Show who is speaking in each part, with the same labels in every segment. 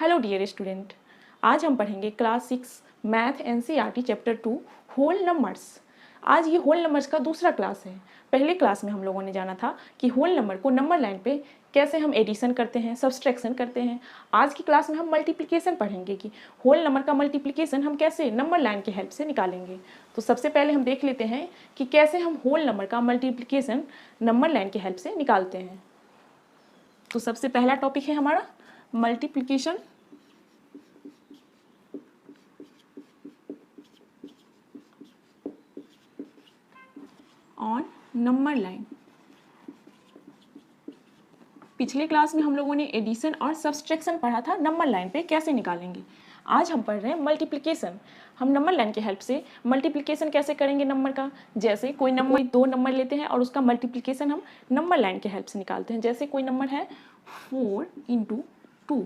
Speaker 1: Hello dear student, आज हम पढ़ेंगे class 6 math NCERT chapter 2 whole numbers. आज ये होल नंबर्स का दूसरा क्लास है। पहले क्लास में हम लोगों ने जाना था कि होल नंबर को नंबर लाइन पे कैसे हम एडिशन करते हैं, सब्सट्रैक्शन करते हैं। आज की क्लास में हम मल्टीप्लिकेशन पढ़ेंगे कि होल नंबर का मल्टीप्लिकेशन हम कैसे नंबर लाइन की हेल्प से निकालेंगे। तो सबसे पहले हम देख लेते हैं कि कैसे हम होल नंबर का मल्टीप्लिकेशन नंबर लाइन की हेल्प से निकालते हैं। तो सबसे पहला टॉपिक है हमारा मल्टीप्लिकेशन ऑन नंबर लाइन। पिछले क्लास में हम लोगों ने एडिशन और सब्सट्रैक्शन पढ़ा था नंबर लाइन पे कैसे निकालेंगे। आज हम पढ़ रहे हैं मल्टीप्लिकेशन। हम नंबर लाइन की हेल्प से मल्टीप्लिकेशन कैसे करेंगे नंबर का। जैसे कोई नंबर दो नंबर लेते हैं और उसका मल्टीप्लिकेशन हम नंबर लाइन की हेल्प से निकालते हैं। जैसे कोई नंबर है 4 × 2,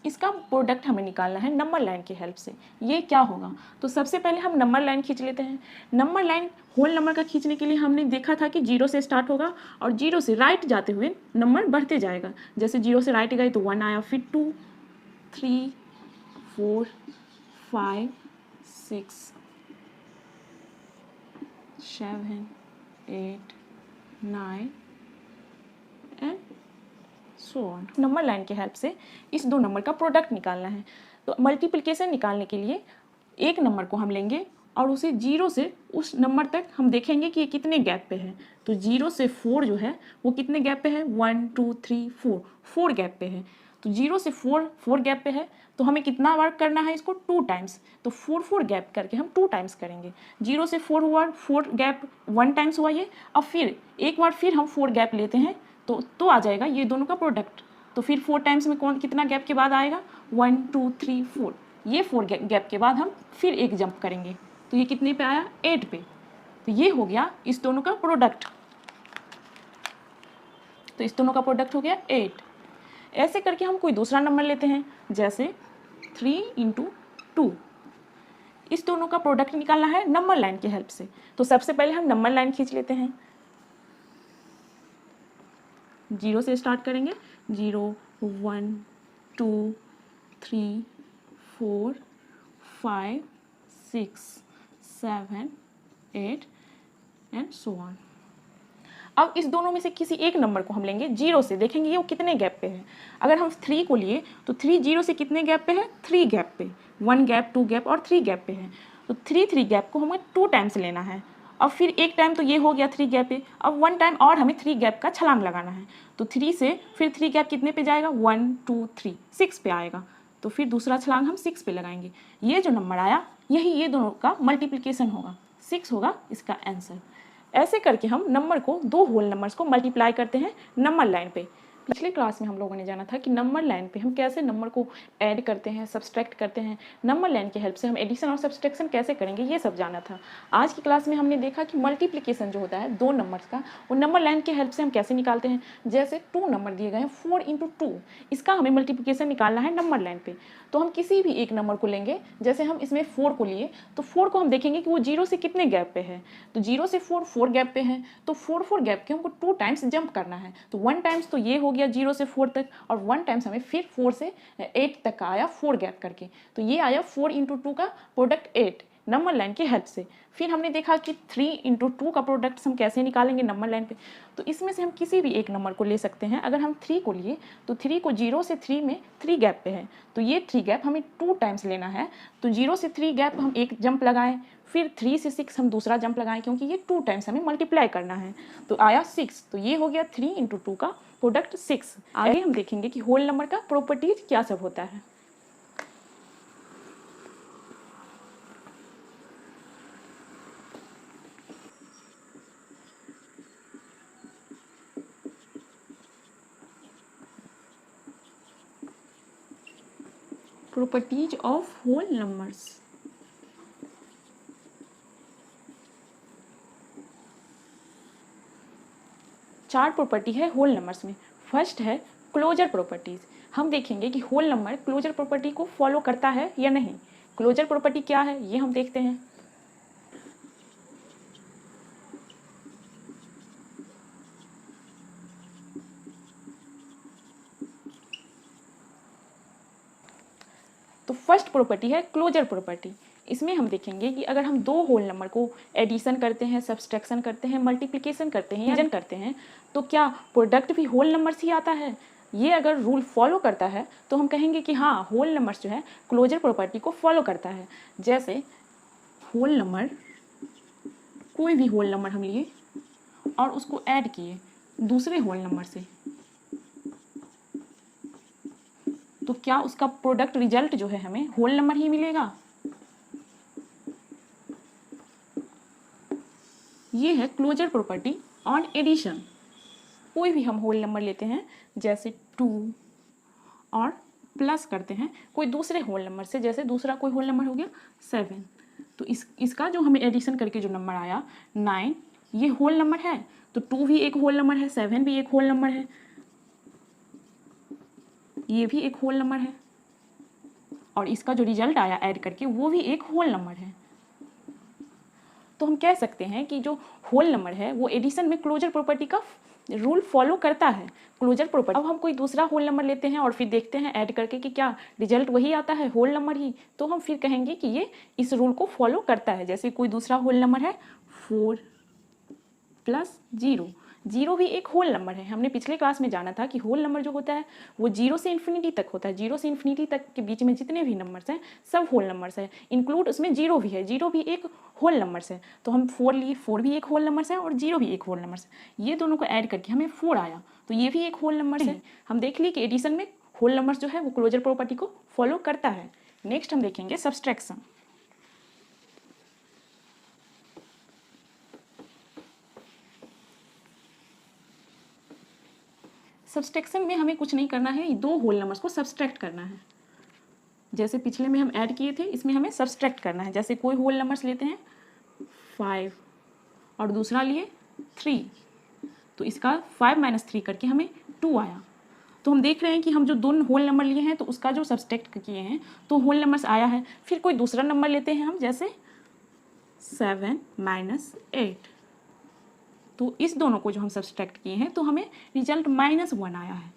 Speaker 1: इसका प्रोडक्ट हमें निकालना है नंबर लाइन की हेल्प से। ये क्या होगा, तो सबसे पहले हम नंबर लाइन खींच लेते हैं। नंबर लाइन होल नंबर का खींचने के लिए हमने देखा था कि 0 से स्टार्ट होगा और 0 से राइट जाते हुए नंबर बढ़ते जाएगा। जैसे 0 से राइट गए तो 1 आया, फिर 2, 3, 4, 5, 6, 7, 8, 9 and so on. Number line की हेल्प से इस दो नंबर का प्रोडक्ट निकालना है। तो मल्टीप्लिकेशन निकालने के लिए एक नंबर को हम लेंगे और उसे 0 से उस नंबर तक हम देखेंगे कि ये कितने गैप पे है। तो 0 से 4 जो है वो कितने गैप पे है, 1 2 3 4, 4 गैप पे है। तो 0 से 4 गैप पे है, तो हमें कितना वर्क करना है इसको 2 टाइम्स। तो 4 गैप करके हम 2 टाइम्स करेंगे। 0 से 4 हुआ, 4 गैप 1 टाइम्स हुआ ये। अब फिर एक बार फिर हम 4 गैप लेते हैं तो आ जाएगा ये दोनों का प्रोडक्ट। तो फिर 4 टाइम्स में कौन कितना गैप के बाद आएगा, 1 2 3 4। ये 4 गैप के बाद हम फिर एक जंप करेंगे तो ये कितने पे आया, 8 पे। तो ये हो गया इस दोनों का प्रोडक्ट। तो इस दोनों का प्रोडक्ट हो गया 8। ऐसे करके हम कोई दूसरा नंबर लेते हैं, जैसे 3 × 2। इस दोनों का प्रोडक्ट निकालना है नंबर लाइन की हेल्प से। तो सबसे पहले हम नंबर लाइन खींच लेते हैं। 0 से स्टार्ट करेंगे, 0 1 2 3 4 5 6 7 8 एंड सो ऑन। अब इस दोनों में से किसी एक नंबर को हम लेंगे 0 से, देखेंगे ये वो कितने गैप पे है। अगर हम 3 को लिए तो 3 0 से कितने गैप पे है, 3 गैप पे। 1 गैप, 2 गैप और 3 गैप पे है। तो 3 गैप को हमें 2 टाइम्स लेना है। अब फिर एक टाइम तो ये हो गया 3 गैप पे, अब 1 टाइम और हमें 3 गैप का छलांग लगाना है। तो 3 से फिर 3 गैप कितने पे जाएगा, 1 2 3 6 पे आएगा। तो फिर दूसरा छलांग हम 6 पे लगाएंगे। ये जो नंबर आया यही ये दोनों का मल्टीप्लिकेशन होगा, 6 होगा इसका आंसर। ऐसे करके हम नंबर को, दो होल नंबर्स को मल्टीप्लाई करते हैं नंबर लाइन पे। पिछले क्लास में हम लोगों ने जाना था कि नंबर लाइन पे हम कैसे नंबर को ऐड करते हैं, सब्सट्रैक्ट करते हैं। नंबर लाइन की हेल्प से हम एडिशन और सब्सट्रैक्शन कैसे करेंगे ये सब जाना था। आज की क्लास में हमने देखा कि मल्टीप्लिकेशन जो होता है दो नंबर्स का, वो नंबर लाइन की हेल्प से हम कैसे निकालते हैं। जैसे 2 नंबर दिए गए हैं 4 × 2, इसका हमें मल्टीप्लिकेशन निकालना है नंबर लाइन पे। तो हम किसी भी एक नंबर को लेंगे, जैसे हम इसमें 4 को लिए तो 4 को हम देखेंगे कि वो 0 से कितने गैप पे है। तो 0 से 4 गैप पे है, तो 4 गैप के हमको 2 टाइम्स जंप करना है। तो 1 टाइम्स तो ये हो गया 0 से 4 तक, और 1 टाइम्स हमें फिर 4 से 8 तक का आया 4 गैप करके। तो ये आया 4 × 2 का प्रोडक्ट 8 नंबर लाइन की हेल्प से। फिर हमने देखा कि 3 × 2 का प्रोडक्ट हम कैसे निकालेंगे नंबर लाइन पे। तो इसमें से हम किसी भी एक नंबर को ले सकते हैं। अगर हम 3 को लिए तो 3 को 0 से 3 में 3 गैप पे है, तो ये 3 गैप हमें 2 टाइम्स लेना है। तो 0 से 3 गैप हम एक जंप लगाएं, फिर 3 से 6 हम दूसरा जंप लगाएं, क्योंकि ये 2 टाइम्स हमें मल्टीप्लाई करना है। तो आया 6। तो ये हो गया 3 × 2 का प्रोडक्ट 6। आगे हम देखेंगे कि होल नंबर का प्रॉपर्टीज क्या सब होता है। Properties of whole numbers. चार प्रॉपर्टी है होल नंबर्स में। फर्स्ट है क्लोजर प्रॉपर्टीज। हम देखेंगे कि होल नंबर क्लोजर प्रॉपर्टी को फॉलो करता है या नहीं। क्लोजर प्रॉपर्टी क्या है ये हम देखते हैं। तो फर्स्ट प्रॉपर्टी है क्लोजर प्रॉपर्टी। इसमें हम देखेंगे कि अगर हम दो होल नंबर को एडिशन करते हैं, सब्सट्रैक्शन करते हैं, मल्टीप्लिकेशन करते हैं, डिवीजन करते हैं, तो क्या प्रोडक्ट भी होल नंबर से ही आता है? ये अगर रूल फॉलो करता है तो हम कहेंगे कि हाँ, होल नंबर्स जो है क्लोजर प्रॉपर्टी को फॉलो करता है। जैसे होल नंबर, कोई भी होल नंबर हम लिए और उसको ऐड किए दूसरे होल नंबर से, तो क्या उसका प्रोडक्ट रिजल्ट जो है हमें होल नंबर ही मिलेगा? ये है क्लोजर प्रॉपर्टी ऑन एडिशन। कोई भी हम होल नंबर लेते हैं, जैसे 2 और प्लस करते हैं कोई दूसरे होल नंबर से, जैसे दूसरा कोई होल नंबर हो गया 7, तो इसका जो हमें एडिशन करके जो नंबर आया 9, ये होल नंबर है, तो 2 भी एक होल नंबर है, 7 भी एक होल नंबर है, ये भी एक होल नंबर है, और इसका जो रिजल्ट आया ऐड करके वो भी एक होल नंबर है। तो हम कह सकते हैं कि जो होल नंबर है वो एडिशन में क्लोजर प्रॉपर्टी का रूल फॉलो करता है, क्लोजर प्रॉपर्टी। अब हम कोई दूसरा होल नंबर लेते हैं और फिर देखते हैं ऐड करके कि क्या रिजल्ट वही आता है, होल नंबर ही, तो हम फिर कहेंगे कि ये इस रूल को फॉलो करता है। जैसे कोई दूसरा होल नंबर है 4 + 0, 0 भी एक होल नंबर है। हमने पिछले क्लास में जाना था कि होल नंबर जो होता है वो 0 से इन्फिनिटी तक होता है। 0 से इन्फिनिटी तक के बीच में जितने भी नंबर्स हैं सब होल नंबर्स हैं, इंक्लूड उसमें 0 भी है, 0 भी एक होल नंबर्स है। तो हम 4 लिए, 4 भी एक होल नंबर्स है और 0 भी एक होल नंबर्स है। ये दोनों को ऐड करके हमें 4 आया, तो ये भी एक होल नंबर है। हम देख लिए कि एडिशन में होल नंबर्स जो है वो क्लोजर प्रॉपर्टी को फॉलो करता है। नेक्स्ट हम देखेंगे सब्सट्रैक्शन। सब्सट्रैक्शन में हमें कुछ नहीं करना है, दो होल नंबर्स को सब्सट्रैक्ट करना है। जैसे पिछले में हम ऐड किए थे, इसमें हमें सब्सट्रैक्ट करना है। जैसे कोई होल नंबर्स लेते हैं 5 और दूसरा लिए 3, तो इसका 5 - 3 करके हमें 2 आया। तो हम देख रहे हैं कि हम जो दोनों होल नंबर लिए हैं तो उसका जो सब्सट्रैक्ट किए हैं तो होल नंबर्स आया है। फिर कोई दूसरा नंबर लेते हैं हम, जैसे 7 - 8, तो इस दोनों को जो हम सब्सट्रैक्ट किए हैं तो हमें रिजल्ट -1 आया है।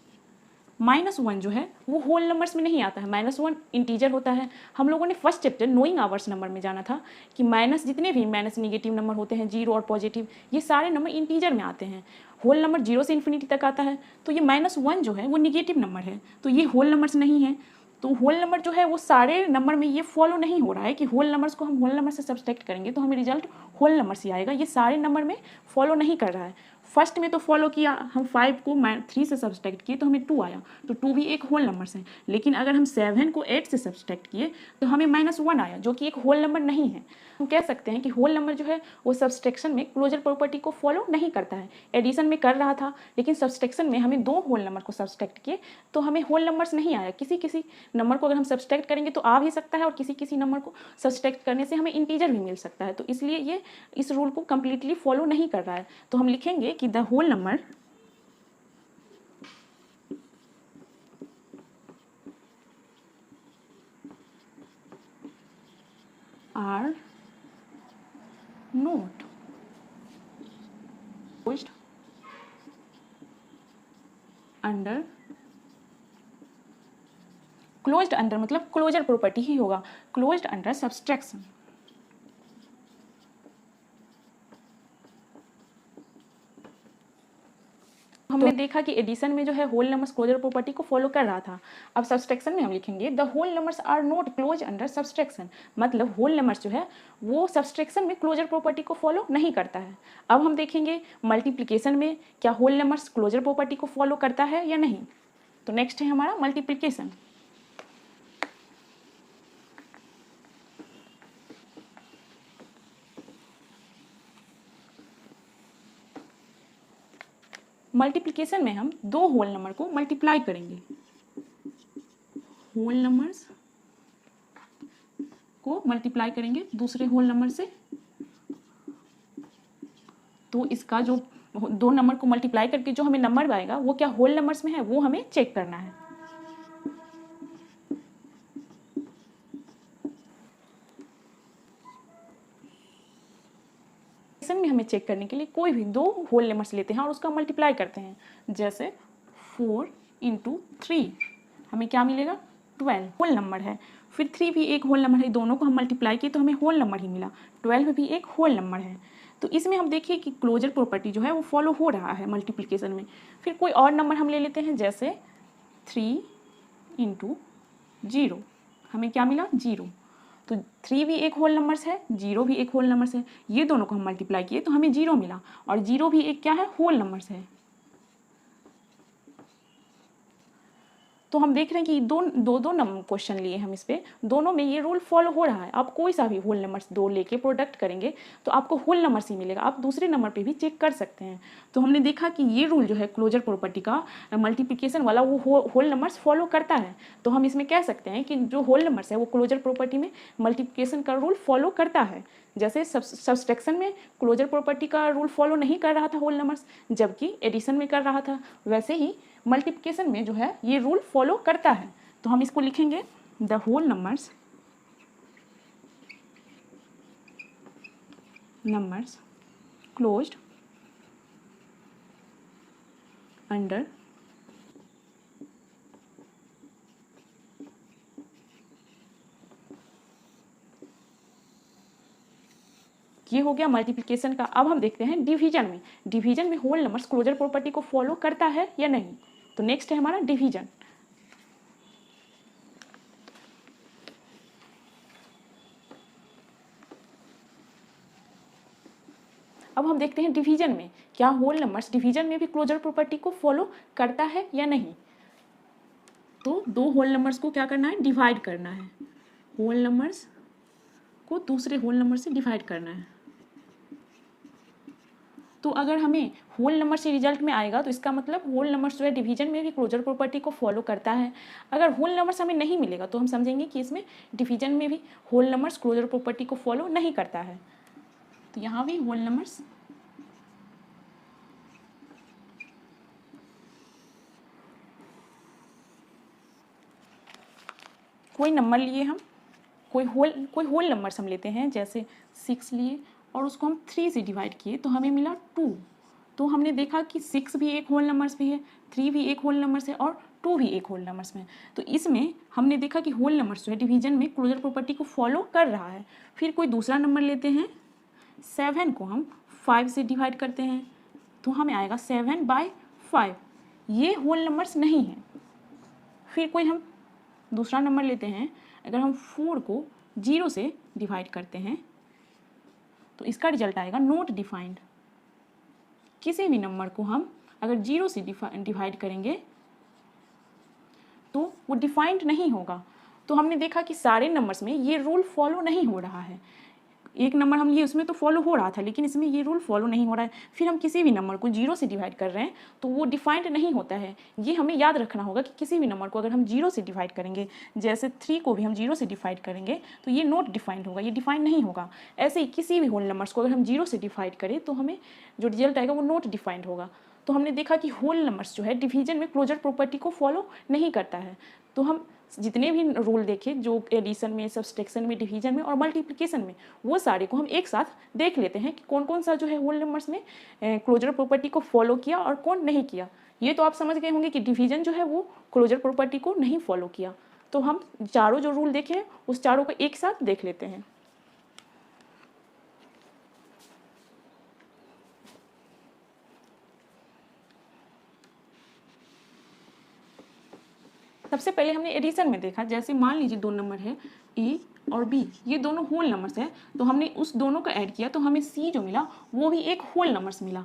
Speaker 1: -1 जो है वो होल नंबर्स में नहीं आता है, -1 इंटीजर होता है। हम लोगों ने first chapter knowing hours number में जाना था कि माइनस जितने भी माइनस निगेटिव नंबर होते हैं, 0 और पॉजिटिव, ये सारे नंबर इंटीजर में आते हैं। होल नंबर 0 से इन्फिनिटी तक आता है, तो ये -1 जो है वो निगेटिव नंबर है, तो ये होल नंबर्स नहीं है। तो होल नंबर जो है वो सारे नंबर में ये फॉलो नहीं हो रहा है कि होल नंबर्स को हम होल नंबर से सब्सट्रैक्ट करेंगे तो हमें रिजल्ट होल नंबर से आएगा। ये सारे नंबर में फॉलो नहीं कर रहा है। फर्स्ट में तो फॉलो किया, हम 5 को 3 से सब्सट्रैक्ट किए तो हमें 2 आया, तो 2 भी एक होल नंबर है। लेकिन अगर हम 7 को 8 से सब्सट्रैक्ट किए तो हमें -1 आया, जो कि एक होल नंबर नहीं है। हम कह सकते हैं कि होल नंबर जो है वो सब्सट्रैक्शन में क्लोजर प्रॉपर्टी को फॉलो नहीं करता है। एडिशन में कर रहा था, लेकिन सब्सट्रैक्शन में हमें 2 होल नंबर को सब्सट्रैक्ट किए तो हमें होल नंबर्स नहीं आया। किसी किसी नंबर को अगर हम सब्सट्रैक्ट करेंगे तो आ भी सकता है, और किसी किसी नंबर को सब्सट्रैक्ट करने से हमें इंटीजर भी मिल सकता है। तो इसलिए ये इस रूल को कंप्लीटली फॉलो नहीं कर रहा है। तो हम लिखेंगे कि the whole number are not closed under, closed under मतलब क्लोजर प्रॉपर्टी ही होगा, क्लोज्ड अंडर सब्सट्रैक्शन। हमने देखा कि एडिशन में जो है होल नंबर्स क्लोजर प्रॉपर्टी को फॉलो कर रहा था। अब सब्सट्रैक्शन में हम लिखेंगे the whole numbers are not close under subtraction, मतलब होल नंबर्स जो है वो सब्सट्रैक्शन में क्लोजर प्रॉपर्टी को फॉलो नहीं करता है। अब हम देखेंगे मल्टीप्लिकेशन में क्या होल नंबर्स क्लोजर प्रॉपर्टी को फॉलो करता है या नहीं। तो नेक्स्ट है हमारा मल्टीप्लिकेशन। मल्टीप्लिकेशन में हम 2 होल नंबर को मल्टीप्लाई करेंगे, होल नंबर्स को मल्टीप्लाई करेंगे दूसरे होल नंबर से। तो इसका जो 2 नंबर को मल्टीप्लाई करके जो हमें नंबर आएगा वो क्या होल नंबर्स में है, वो हमें चेक करना है। में हमें चेक करने के लिए कोई भी 2 होल नंबर्स लेते हैं और उसका मल्टीप्लाई करते हैं। जैसे 4 × 3 हमें क्या मिलेगा 12 होल नंबर है, फिर 3 भी एक होल नंबर है, दोनों को हम मल्टीप्लाई किए तो हमें होल नंबर ही मिला, 12 भी एक होल नंबर है। तो इसमें हम देखिए कि क्लोजर प्रॉपर्टी जो है वो फॉलो हो रहा है मल्टीप्लिकेशन में। फिर कोई और नंबर हम ले लेते हैं, जैसे 3 × 0, हमें क्या मिला 0। तो 3 भी एक होल नंबर्स है, 0 भी एक होल नंबर्स है, ये दोनों को हम मल्टीप्लाई किए तो हमें 0 मिला, और 0 भी एक क्या है होल नंबर्स है। तो हम देख रहे हैं कि दो नंबर क्वेश्चन लिए हम इस पे, दोनों में ये रूल फॉलो हो रहा है। आप कोई सा भी होल नंबर्स दो लेके प्रोडक्ट करेंगे तो आपको होल नंबर्स ही मिलेगा, आप दूसरे नंबर पे भी चेक कर सकते हैं। तो हमने देखा कि ये रूल जो है क्लोजर प्रॉपर्टी का मल्टीप्लिकेशन वाला वो होल नंबर्स फॉलो करता है। तो हम इसमें कह सकते हैं कि जो होल नंबर्स है वो क्लोजर प्रॉपर्टी में मल्टीप्लिकेशन का रूल फॉलो करता है। जैसे सब्सट्रैक्शन में क्लोजर प्रॉपर्टी का रूल फॉलो नहीं कर रहा था होल नंबर्स, जबकि एडिशन में कर रहा था, वैसे ही मल्टीप्लिकेशन में जो है ये रूल फॉलो करता है। तो हम इसको लिखेंगे the whole numbers closed under ये हो गया मल्टीप्लिकेशन का। अब हम देखते हैं डिवीजन में होल नंबर्स क्लोजर प्रॉपर्टी को फॉलो करता है या नहीं। तो नेक्स्ट है हमारा डिवीजन। अब हम देखते हैं डिवीजन में क्या होल नंबर्स डिवीजन में भी क्लोजर प्रॉपर्टी को फॉलो करता है या नहीं। तो दो होल नंबर्स को क्या करना है, डिवाइड करना है, होल नंबर्स को दूसरे होल नंबर से डिवाइड करना है। तो अगर हमें होल नंबर से रिजल्ट में आएगा तो इसका मतलब होल नंबर्स जो है डिवीजन में भी क्लोजर प्रॉपर्टी को फॉलो करता है। अगर होल नंबर्स हमें नहीं मिलेगा तो हम समझेंगे कि इसमें डिवीजन में भी होल नंबर्स क्लोजर प्रॉपर्टी को फॉलो नहीं करता है। तो यहाँ भी होल नंबर्स कोई नंबर लिए हम, कोई होल नंबर्स हम लेते हैं, जैसे 6 लिए और उसको हम 3 से डिवाइड किए तो हमें मिला 2। तो हमने देखा कि 6 भी एक होल नंबर्स भी है, 3 भी एक होल नंबर्स है और 2 भी एक होल नंबर्स में। तो इसमें हमने देखा कि होल नंबर्स जो है डिवीजन में क्लोजर प्रॉपर्टी को फॉलो कर रहा है। फिर कोई दूसरा नंबर लेते हैं, 7 को हम 5 से डिवाइड करते हैं तो हमें आएगा 7/5, ये होल नंबर्स नहीं है। फिर कोई हम दूसरा नंबर लेते हैं, अगर हम 4 को 0 से डिवाइड करते हैं तो इसका रिजल्ट आएगा नॉट डिफाइंड। किसी भी नंबर को हम अगर 0 से डिवाइड करेंगे तो वो डिफाइंड नहीं होगा। तो हमने देखा कि सारे नंबर्स में ये रूल फॉलो नहीं हो रहा है। एक नंबर हम लिए उसमें तो फॉलो हो रहा था, लेकिन इसमें ये रूल फॉलो नहीं हो रहा है। फिर हम किसी भी नंबर को 0 से डिवाइड कर रहे हैं तो वो डिफाइंड नहीं होता है। ये हमें याद रखना होगा कि किसी भी नंबर को अगर हम 0 से डिवाइड करेंगे, जैसे 3 को भी हम 0 से डिवाइड करेंगे तो ये नॉट डिफाइंड होगा, ये डिफाइंड नहीं होगा। ऐसे ही किसी भी होल नंबर्स को अगर हम 0 से डिवाइड करें तो हमें जो रिजल्ट आएगा वो नॉट डिफाइंड होगा। तो हमने देखा कि होल नंबर्स जो है डिवीजन में क्लोजर प्रॉपर्टी को फॉलो नहीं करता है। तो हम जितने भी रूल देखे जो एडिशन में, सब्सट्रैक्शन में, डिवीजन में और मल्टीप्लिकेशन में, वो सारे को हम एक साथ देख लेते हैं कि कौन कौन सा जो है होल नंबर्स में क्लोजर प्रॉपर्टी को फॉलो किया और कौन नहीं किया। ये तो आप समझ गए होंगे कि डिवीजन जो है वो क्लोजर प्रॉपर्टी को नहीं फॉलो किया। तो हम चारों जो रूल देखे उस चारों को एक साथ देख लेते हैं। सबसे पहले हमने एडिशन में देखा, जैसे मान लीजिए दो नंबर है ए और बी, ये दोनों होल नंबर्स हैं, तो हमने उस दोनों का ऐड किया तो हमें सी जो मिला वो भी एक होल नंबर्स मिला।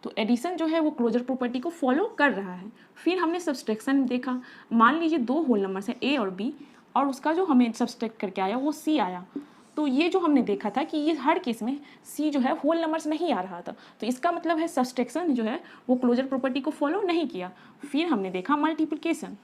Speaker 1: तो एडिशन जो है वो क्लोजर प्रॉपर्टी को फॉलो कर रहा है। फिर हमने सब्सट्रैक्शन देखा, मान लीजिए दो होल नंबर्स हैं ए और बी और उसका जो हमें सब्सट्रैक्ट करके आया वो सी आया। तो ये जो हमने देखा था कि ये हर केस में सी जो है होल नंबर्स नहीं आ रहा था, तो इसका मतलब है सब्सट्रैक्शन जो है वो क्लोजर प्रॉपर्टी को फॉलो नहीं किया। फिर हमने देखा मल्टीप्लिकेशन,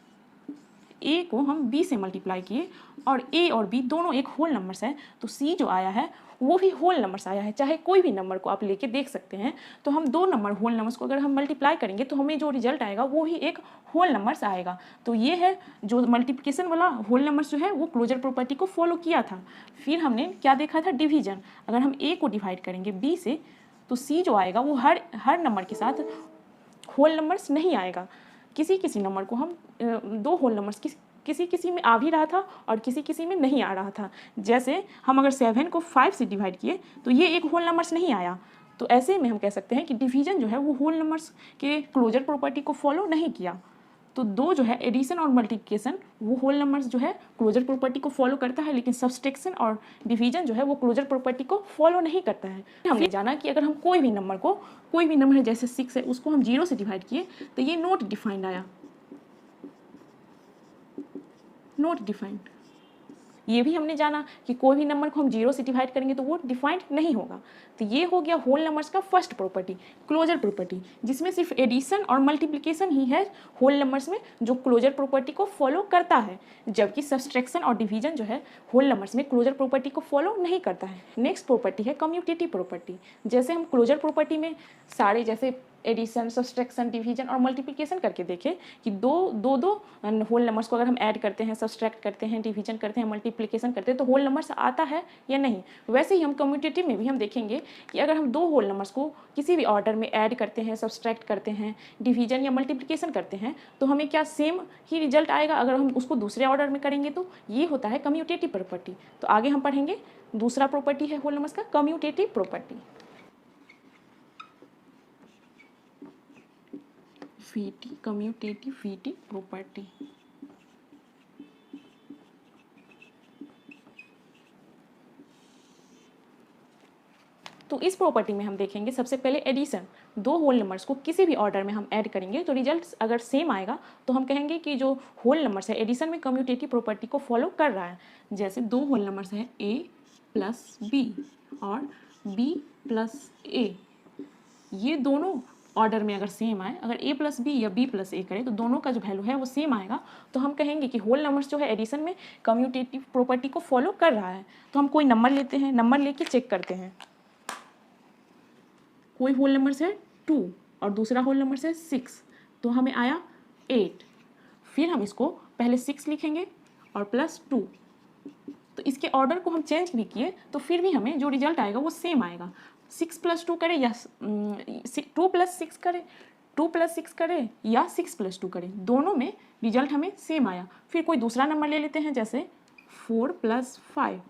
Speaker 1: ए को हम बी से मल्टीप्लाई किए और ए और बी दोनों एक होल नंबर्स है, तो सी जो आया है वो भी होल नंबर्स आया है। चाहे कोई भी नंबर को आप लेके देख सकते हैं, तो हम दो नंबर होल नंबर्स को अगर हम मल्टीप्लाई करेंगे तो हमें जो रिजल्ट आएगा वो ही एक होल नंबर्स आएगा। तो ये है जो मल्टीप्लिकेशन वाला होल नंबर्स जो है वो क्लोजर प्रॉपर्टी को फॉलो किया था। फिर हमने क्या देखा था, डिवीजन, अगर हम ए को डिवाइड करेंगे बी से तो सी जो आएगा वो हर नंबर के साथ होल नंबर्स नहीं आएगा। किसी किसी नंबर को हम दो होल नंबर्स किसी किसी में आ भी रहा था और किसी किसी में नहीं आ रहा था। जैसे हम अगर 7 को 5 से डिवाइड किए तो ये एक होल नंबर्स नहीं आया, तो ऐसे में हम कह सकते हैं कि डिवीजन जो है वो होल नंबर्स के क्लोजर प्रॉपर्टी को फॉलो नहीं किया। तो दो जो है एडिशन और मल्टीप्लिकेशन वो होल नंबर्स जो है क्लोजर प्रॉपर्टी को फॉलो करता है, लेकिन सब्सट्रैक्शन और डिवीजन जो है वो क्लोजर प्रॉपर्टी को फॉलो नहीं करता है। हमने जाना कि अगर हम कोई भी नंबर है जैसे 6 है उसको हम 0 से डिवाइड किए तो ये नॉट डिफाइंड आया, नॉट डिफाइंड। ये भी हमने जाना कि कोई भी नंबर को हम 0 से डिवाइड करेंगे तो वो डिफाइंड नहीं होगा। तो ये हो गया होल नंबर्स का फर्स्ट प्रॉपर्टी, क्लोजर प्रॉपर्टी, जिसमें सिर्फ एडिशन और मल्टीप्लिकेशन ही है होल नंबर्स में जो क्लोजर प्रॉपर्टी को फॉलो करता है, जबकि सब्सट्रैक्शन और डिवीजन जो है होल नंबर्स में क्लोजर प्रॉपर्टी को फॉलो नहीं करता है। नेक्स्ट प्रॉपर्टी है कम्यूटेटिव प्रॉपर्टी। जैसे हम क्लोजर प्रॉपर्टी में सारे जैसे एडिशन, सब्सट्रैक्शन, डिवीजन और मल्टीप्लिकेशन करके देखें कि दो होल नंबर्स को अगर हम ऐड करते हैं, सब्सट्रैक्ट करते हैं, डिवीजन करते हैं, मल्टीप्लिकेशन करते हैं तो होल नंबर्स आता है या नहीं। वैसे ही हम कम्यूटेटिव में भी हम देखेंगे कि अगर हम दो होल नंबर्स को किसी भी ऑर्डर में ऐड करते हैं, सब्सट्रैक्ट करते हैं, डिवीजन या मल्टीप्लिकेशन करते हैं तो हमें क्या सेम ही रिजल्ट आएगा अगर हम उसको दूसरे ऑर्डर में करेंगे, तो ये होता है कम्यूटेटिव प्रॉपर्टी। तो आगे हम पढ़ेंगे दूसरा प्रॉपर्टी है होल नंबर्स का commutative property. VT commutative VT property. तो इस प्रॉपर्टी में हम देखेंगे सबसे पहले एडिशन। दो होल नंबर्स को किसी भी ऑर्डर में हम ऐड करेंगे तो रिजल्ट अगर सेम आएगा तो हम कहेंगे कि जो होल नंबर्स है एडिशन में कम्यूटेटिव प्रॉपर्टी को फॉलो कर रहा है। जैसे दो होल नंबर्स हैं A प्लस B और B प्लस A, ये दोनों ऑर्डर में अगर सेम आए, अगर A प्लस B या B प्लस A करें तो दोनों का जो वैल्यू है वो सेम आएगा, तो हम कहेंगे कि होल नंबर्स जो है एडिशन में कम्यूटेटिव प्रॉपर्टी को फॉलो कर रहा है। तो हम कोई नंबर लेते हैं, नंबर लेके चेक करते हैं। कोई होल नंबर है 2 और दूसरा होल नंबर है 6, तो हमें आया 8। फिर हम इसको पहले 6 लिखेंगे और प्लस 2, तो इसके ऑर्डर को हम चेंज भी किए तो फिर भी हमें जो रिजल्ट आएगा वो सेम आएगा। 6 प्लस 2 करें या 2 प्लस 6 करें, 2 प्लस 6 करें या 6 प्लस 2 करें, दोनों में रिजल्ट हमें सेम आया। फिर कोई दूसरा नंबर ले लेते हैं जैसे 4 प्लस 5,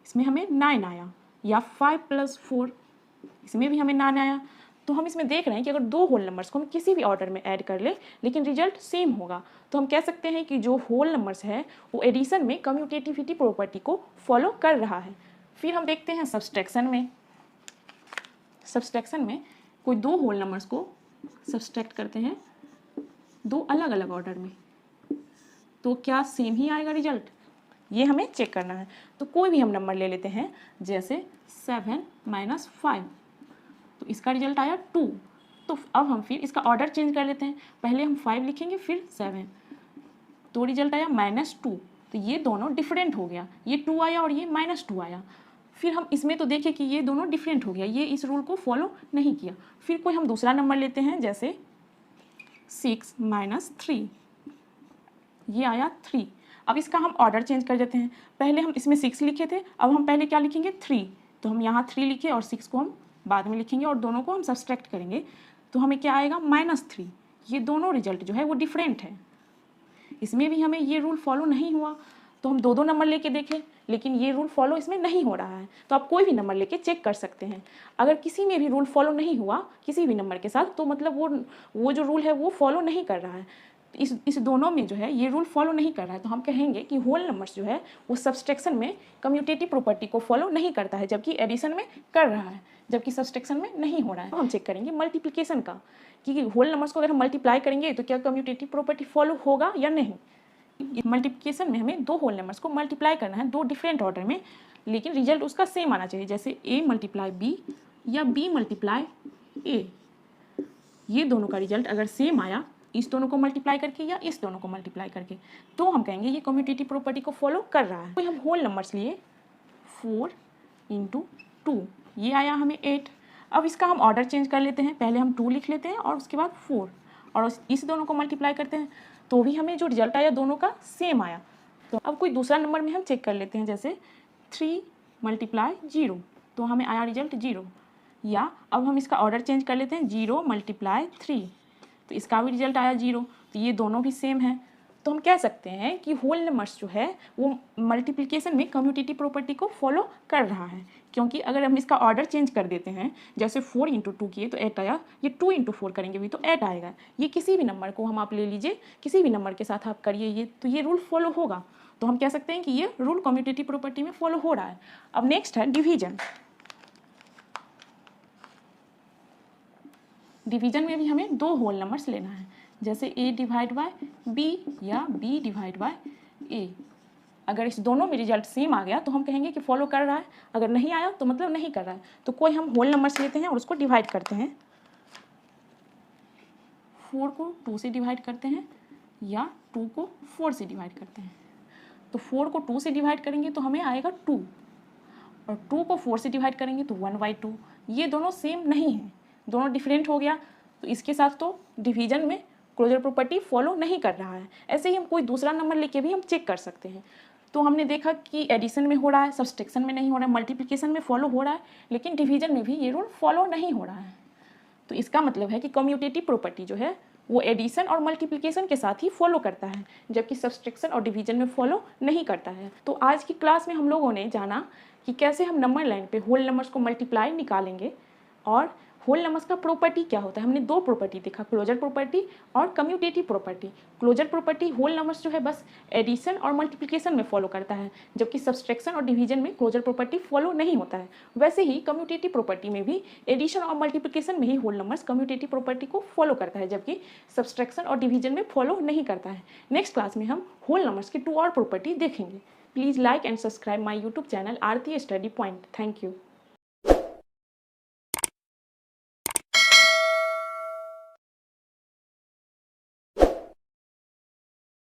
Speaker 1: इसमें हमें 9 आया, या 5 प्लस 4, इसमें भी हमें 9 आया। तो हम इसमें देख रहे हैं कि अगर दो होल नंबर्स को हम किसी भी ऑर्डर में ऐड कर ले लेकिन रिजल्ट सेम होगा, तो हम कह सकते हैं कि जो होल नंबर्स है वो एडिशन में कम्यूटेटिविटी प्रॉपर्टी को फॉलो कर रहा है। फिर हम देखते हैं सब्सट्रैक्शन में। सब्सट्रैक्शन में कोई दो होल नंबर्स को सब्सट्रैक्ट करते हैं दो अलग अलग ऑर्डर में, तो क्या सेम ही आएगा रिजल्ट, ये हमें चेक करना है। तो कोई भी हम नंबर ले लेते हैं जैसे 7 माइनस 5, तो इसका रिजल्ट आया 2। तो अब हम फिर इसका ऑर्डर चेंज कर लेते हैं, पहले हम 5 लिखेंगे फिर 7, तो रिजल्ट आया -2। तो ये दोनों डिफरेंट हो गया, ये 2 आया और ये -2 आया। फिर हम इसमें तो देखें कि ये दोनों डिफरेंट हो गया, ये इस रूल को फॉलो नहीं किया। फिर कोई हम दूसरा नंबर लेते हैं जैसे 6 माइनस 3, ये आया 3। अब इसका हम ऑर्डर चेंज कर देते हैं, पहले हम इसमें 6 लिखे थे, अब हम पहले क्या लिखेंगे 3, तो हम यहाँ 3 लिखे और 6 को हम बाद में लिखेंगे और दोनों को हम सब्सट्रैक्ट करेंगे, तो हमें क्या आएगा -3। ये दोनों रिजल्ट जो है वो डिफरेंट है, इसमें भी हमें ये रूल फॉलो नहीं हुआ। तो हम दो नंबर लेके देखें लेकिन ये रूल फॉलो इसमें नहीं हो रहा है, तो आप कोई भी नंबर लेके चेक कर सकते हैं। अगर किसी में भी रूल फॉलो नहीं हुआ किसी भी नंबर के साथ, तो मतलब वो जो रूल है वो फॉलो नहीं कर रहा है। इस दोनों में जो है ये रूल फॉलो नहीं कर रहा है, तो हम कहेंगे कि होल नंबर्स जो है वो सब्सट्रैक्शन में कम्यूटेटिव प्रॉपर्टी को फॉलो नहीं करता है, जबकि एडिशन में कर रहा है, जबकि सब्सट्रैक्शन में नहीं हो रहा है। तो हम चेक करेंगे मल्टीप्लिकेशन का कि होल नंबर्स को अगर हम मल्टीप्लाई करेंगे तो क्या कम्यूटेटिव प्रॉपर्टी फॉलो होगा या नहीं। मल्टीप्लिकेशन में हमें दो होल नंबर्स को मल्टीप्लाई करना है दो डिफरेंट ऑर्डर में, लेकिन रिजल्ट उसका सेम आना चाहिए, जैसे A मल्टीप्लाई B या B मल्टीप्लाई A। ये दोनों का रिजल्ट अगर सेम आया इस दोनों को मल्टीप्लाई करके या इस दोनों को मल्टीप्लाई करके, तो हम कहेंगे ये कम्यूटेटिव प्रॉपर्टी को फॉलो कर रहा है। तो हम होल नंबर्स लिए 4 × 2, ये आया हमें 8। अब इसका हम ऑर्डर चेंज कर लेते हैं, पहले हम 2 लिख लेते हैं और उसके बाद 4 और इस दोनों को मल्टीप्लाई करते हैं, तो भी हमें जो रिजल्ट आया दोनों का सेम आया। तो अब कोई दूसरा नंबर में हम चेक कर लेते हैं, जैसे 3 मल्टीप्लाई 0, तो हमें आया रिजल्ट 0। या अब हम इसका ऑर्डर चेंज कर लेते हैं 0 मल्टीप्लाई 3, तो इसका भी रिजल्ट आया 0। तो ये दोनों भी सेम है, तो हम कह सकते हैं कि होल नंबर्स जो है वो मल्टीप्लिकेशन में कम्यूटेटिव प्रॉपर्टी को फॉलो कर रहा है, क्योंकि अगर हम इसका ऑर्डर चेंज कर देते हैं, जैसे 4 × 2 किए तो 8 आया, ये 2 × 4 करेंगे भी तो 8 आएगा। ये किसी भी नंबर को हम आप ले लीजिए, किसी भी नंबर के साथ आप करिए ये, तो ये रूल फॉलो होगा। तो हम कह सकते हैं कि ये रूल कम्यूटेटिव प्रॉपर्टी में फॉलो हो रहा है। अब नेक्स्ट है डिवीजन। डिवीजन में भी हमें 2 होल नंबर्स लेना है, जैसे a डिवाइड बाय b या b डिवाइड बाय a। अगर इस दोनों में रिजल्ट सेम आ गया तो हम कहेंगे कि फॉलो कर रहा है, अगर नहीं आया तो मतलब नहीं कर रहा है। तो कोई हम होल नंबर्स लेते हैं और उसको डिवाइड करते हैं, 4 को 2 से डिवाइड करते हैं या 2 को 4 से डिवाइड करते हैं। तो 4 को 2 से डिवाइड करेंगे तो हमें आएगा 2, और 2 को 4 से डिवाइड करेंगे तो 1/2। ये दोनों सेम नहीं हैं, दोनों डिफरेंट हो गया, तो इसके साथ तो डिवीजन में क्लोजर प्रॉपर्टी फॉलो नहीं कर रहा है। ऐसे ही हम कोई दूसरा नंबर लेके भी हम चेक कर सकते हैं। तो हमने देखा कि एडिशन में हो रहा है, सब्सट्रैक्शन में नहीं हो रहा है, मल्टीप्लिकेशन में फॉलो हो रहा है, लेकिन डिवीजन में भी ये रूल फॉलो नहीं हो रहा है। तो इसका मतलब है कि कम्यूटेटिव प्रॉपर्टी जो है वो एडिशन और मल्टीप्लिकेशन के साथ ही फॉलो करता है, जबकि सब्सट्रैक्शन और डिवीजन में फॉलो नहीं करता है। तो आज की क्लास में हम लोगों ने जाना कि कैसे हम नंबर लाइन पे होल नंबर्स को मल्टीप्लाई निकालेंगे और होल नंबर्स का प्रॉपर्टी क्या होता है। हमने 2 प्रॉपर्टी देखा, क्लोजर प्रॉपर्टी और commutative property. Closure property whole numbers जो है बस एडिशन और मल्टीप्लिकेशन में फॉलो करता है, जबकि सब्सट्रैक्शन और डिवीजन में क्लोजर प्रॉपर्टी फॉलो नहीं होता है। वैसे ही कम्यूटेटिव प्रॉपर्टी में भी एडिशन और मल्टीप्लिकेशन में ही होल नंबर्स कम्यूटेटिव प्रॉपर्टी को फॉलो करता है, जबकि सब्सट्रैक्शन और डिवीजन में फॉलो नहीं करता है। नेक्स्ट क्लास में हम होल नंबर्स की 2 और प्रॉपर्टी देखेंगे। Please like and subscribe my YouTube channel Aarti study point. Thank you.